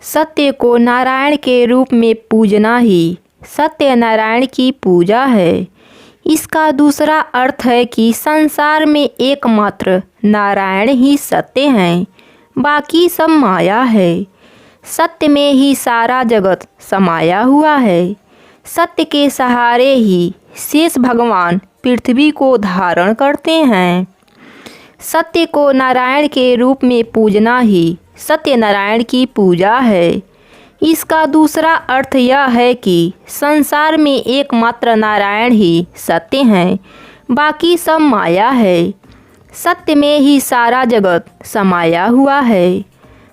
सत्य को नारायण के रूप में पूजना ही सत्यनारायण की पूजा है। इसका दूसरा अर्थ है कि संसार में एकमात्र नारायण ही सत्य हैं, बाकी सब माया है। सत्य में ही सारा जगत समाया हुआ है। सत्य के सहारे ही शेष भगवान पृथ्वी को धारण करते हैं। सत्य को नारायण के रूप में पूजना ही सत्यनारायण की पूजा है। इसका दूसरा अर्थ यह है कि संसार में एकमात्र नारायण ही सत्य हैं, बाकी सब माया है। सत्य में ही सारा जगत समाया हुआ है।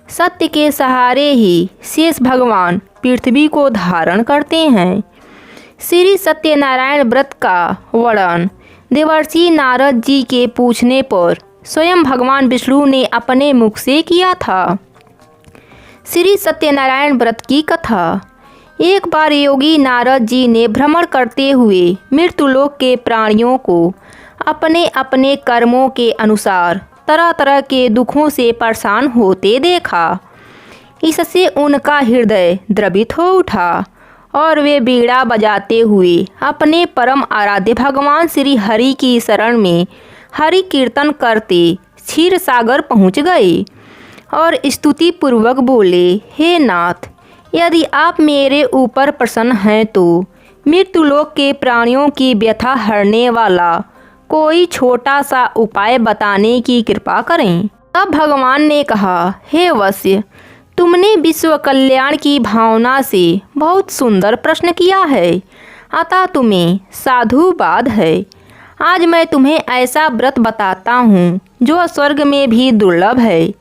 सत्य के सहारे ही शेष भगवान पृथ्वी को धारण करते हैं। श्री सत्यनारायण व्रत का वर्णन देवर्षि नारद जी के पूछने पर स्वयं भगवान विष्णु ने अपने मुख से किया था। श्री सत्यनारायण व्रत की कथा। एक बार योगी नारद जी ने भ्रमण करते हुए मृत्युलोक के प्राणियों को अपने अपने कर्मों के अनुसार तरह तरह के दुखों से परेशान होते देखा। इससे उनका हृदय द्रवित हो उठा और वे बीड़ा बजाते हुए अपने परम आराध्य भगवान श्री हरि की शरण में हरि कीर्तन करते क्षीर सागर पहुँच गए और स्तुति पूर्वक बोले, हे नाथ, यदि आप मेरे ऊपर प्रसन्न हैं तो मृत्युलोक के प्राणियों की व्यथा हरने वाला कोई छोटा सा उपाय बताने की कृपा करें। तब भगवान ने कहा, हे वत्स्य, तुमने विश्व कल्याण की भावना से बहुत सुंदर प्रश्न किया है, अतः तुम्हें साधुवाद है। आज मैं तुम्हें ऐसा व्रत बताता हूँ जो स्वर्ग में भी दुर्लभ है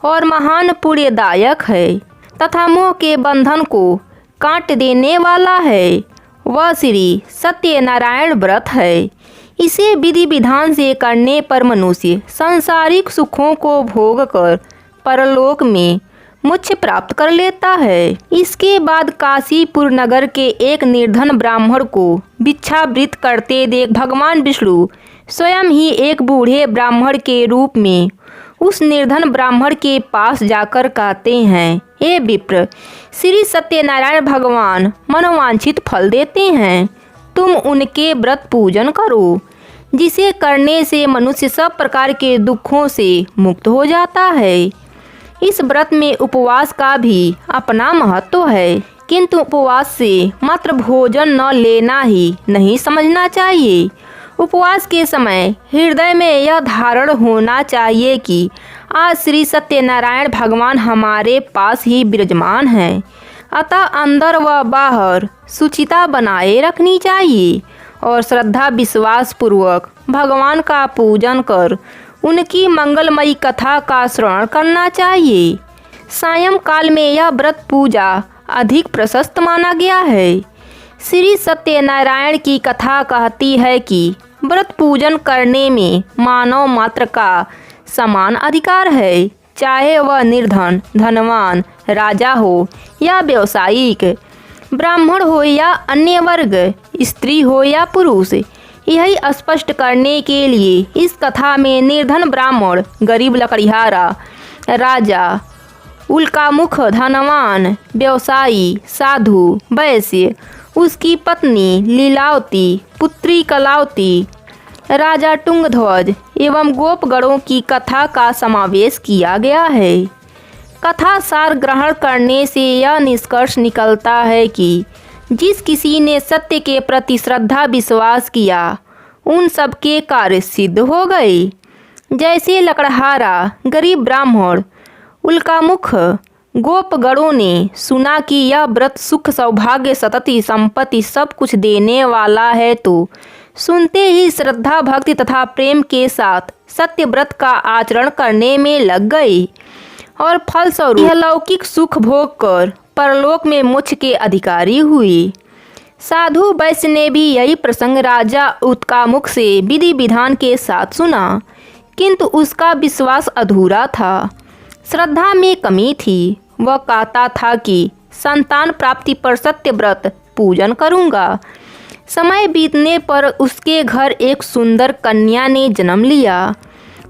और महान पुण्यदायक है तथा मोह के बंधन को काट देने वाला है। वह श्री सत्यनारायण व्रत है। इसे विधि विधान से करने पर मनुष्य सांसारिक सुखों को भोग कर परलोक में मोक्ष प्राप्त कर लेता है। इसके बाद काशीपुर नगर के एक निर्धन ब्राह्मण को भिक्षावृत्ति करते देख भगवान विष्णु स्वयं ही एक बूढ़े ब्राह्मण के रूप में उस निर्धन ब्राह्मण के पास जाकर कहते हैं, हे विप्र, श्री सत्यनारायण भगवान मनोवांछित फल देते हैं। तुम उनके व्रत पूजन करो, जिसे करने से मनुष्य सब प्रकार के दुखों से मुक्त हो जाता है। इस व्रत में उपवास का भी अपना महत्व है, किंतु उपवास से मात्र भोजन न लेना ही नहीं समझना चाहिए। उपवास के समय हृदय में यह धारण होना चाहिए कि आज श्री सत्यनारायण भगवान हमारे पास ही विराजमान हैं, अतः अंदर व बाहर शुचिता बनाए रखनी चाहिए और श्रद्धा विश्वास पूर्वक भगवान का पूजन कर उनकी मंगलमयी कथा का श्रवण करना चाहिए। सायंकाल में यह व्रत पूजा अधिक प्रशस्त माना गया है। श्री सत्यनारायण की कथा कहती है कि व्रत पूजन करने में मानव मात्र का समान अधिकार है, चाहे वह निर्धन, धनवान, राजा हो या व्यवसायिक, ब्राह्मण हो या अन्य वर्ग, स्त्री हो या पुरुष। यही स्पष्ट करने के लिए इस कथा में निर्धन ब्राह्मण, गरीब लकड़िहारा, राजा, उल्कामुख, धनवान, व्यवसायी, साधु, वैश्य, उसकी पत्नी लीलावती, पुत्री कलावती, राजा तुंगध्वज एवं गोपगणों की कथा का समावेश किया गया है। कथा सार ग्रहण करने से यह निष्कर्ष निकलता है कि जिस किसी ने सत्य के प्रति श्रद्धा विश्वास किया, उन सबके कार्य सिद्ध हो गए। जैसे लकड़हारा, गरीब ब्राह्मण, उल्कामुख, गोपगणों ने सुना कि यह व्रत सुख, सौभाग्य, सतति, संपत्ति सब कुछ देने वाला है, तो सुनते ही श्रद्धा, भक्ति तथा प्रेम के साथ सत्य व्रत का आचरण करने में लग गए और फलस्वरूप लौकिक सुख भोग कर परलोक में मोक्ष के अधिकारी हुए। साधु वैश्य ने भी यही प्रसंग राजा उत्कामुख से विधि विधान के साथ सुना, किंतु उसका विश्वास अधूरा था, श्रद्धा में कमी थी। वह कहता था कि संतान प्राप्ति पर सत्य व्रत पूजन करूँगा। समय बीतने पर उसके घर एक सुंदर कन्या ने जन्म लिया।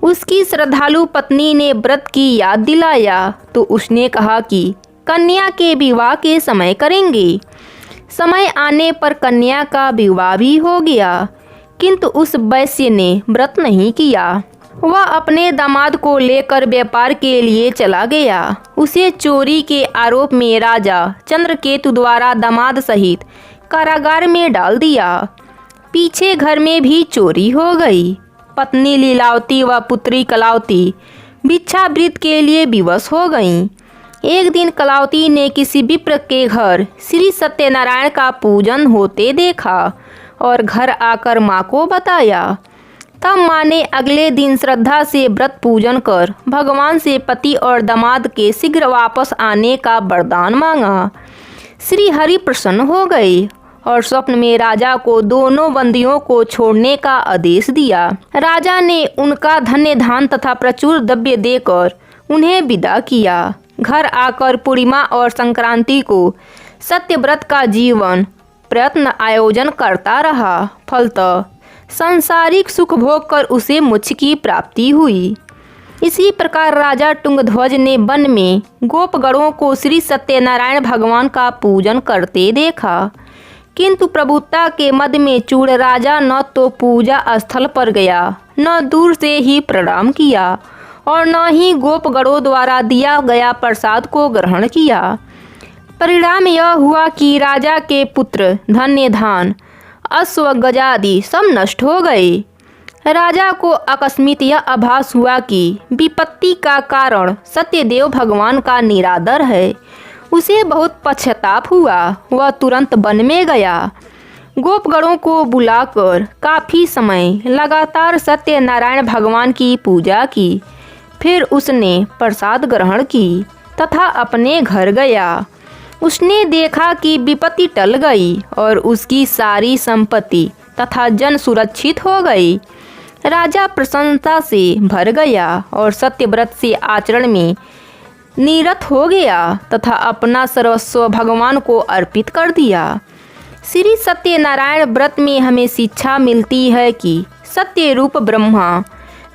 उसकी श्रद्धालु पत्नी ने व्रत की याद दिलाया तो उसने कहा कि कन्या के विवाह के समय करेंगे। समय आने पर कन्या का विवाह भी हो गया, किंतु उस वैश्य ने व्रत नहीं किया। वह अपने दामाद को लेकर व्यापार के लिए चला गया। उसे चोरी के आरोप में राजा चंद्रकेतु द्वारा दामाद सहित कारागार में डाल दिया। पीछे घर में भी चोरी हो गई। पत्नी लीलावती व पुत्री कलावती भिक्षावृत्ति के लिए विवश हो गईं। एक दिन कलावती ने किसी विप्र के घर श्री सत्यनारायण का पूजन होते देखा और घर आकर माँ को बताया। तब माँ ने अगले दिन श्रद्धा से व्रत पूजन कर भगवान से पति और दामाद के शीघ्र वापस आने का वरदान मांगा। श्री हरि प्रसन्न हो गए और स्वप्न में राजा को दोनों बंदियों को छोड़ने का आदेश दिया। राजा ने उनका धन्य धान तथा प्रचुर द्रव्य देकर उन्हें विदा किया। घर आकर पूर्णिमा और संक्रांति को सत्यव्रत का जीवन प्रयत्न आयोजन करता रहा। फलतः सांसारिक सुख भोग कर उसे मोक्ष की प्राप्ति हुई। इसी प्रकार राजा तुंगध्वज ने वन में गोपगणों को श्री सत्यनारायण भगवान का पूजन करते देखा, किंतु प्रभुता के मद में चूड़ राजा न तो पूजा स्थल पर गया, न दूर से ही प्रणाम किया और न ही गोपगणों द्वारा दिया गया प्रसाद को ग्रहण किया। परिणाम यह हुआ कि राजा के पुत्र, धन्य धान, अश्व गजादि सब नष्ट हो गए। राजा को अकस्मित यह आभास हुआ कि विपत्ति का कारण सत्यदेव भगवान का निरादर है। उसे बहुत पश्चाताप हुआ। वह तुरंत वन में गया। गोपगणों को बुलाकर काफ़ी समय लगातार सत्यनारायण भगवान की पूजा की। फिर उसने प्रसाद ग्रहण की तथा अपने घर गया। उसने देखा कि विपत्ति टल गई और उसकी सारी संपत्ति तथा जन सुरक्षित हो गई। राजा प्रसन्नता से भर गया और सत्यव्रत से आचरण में निरत हो गया तथा अपना सर्वस्व भगवान को अर्पित कर दिया। श्री सत्यनारायण व्रत में हमें शिक्षा मिलती है कि सत्य रूप ब्रह्मा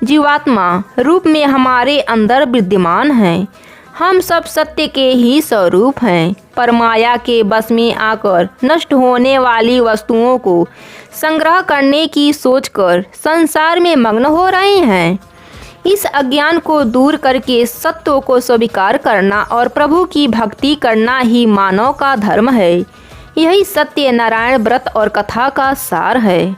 जीवात्मा रूप में हमारे अंदर विद्यमान है। हम सब सत्य के ही स्वरूप हैं, पर माया के बस में आकर नष्ट होने वाली वस्तुओं को संग्रह करने की सोचकर संसार में मग्न हो रहे हैं। इस अज्ञान को दूर करके सत्यों को स्वीकार करना और प्रभु की भक्ति करना ही मानव का धर्म है। यही सत्यनारायण व्रत और कथा का सार है।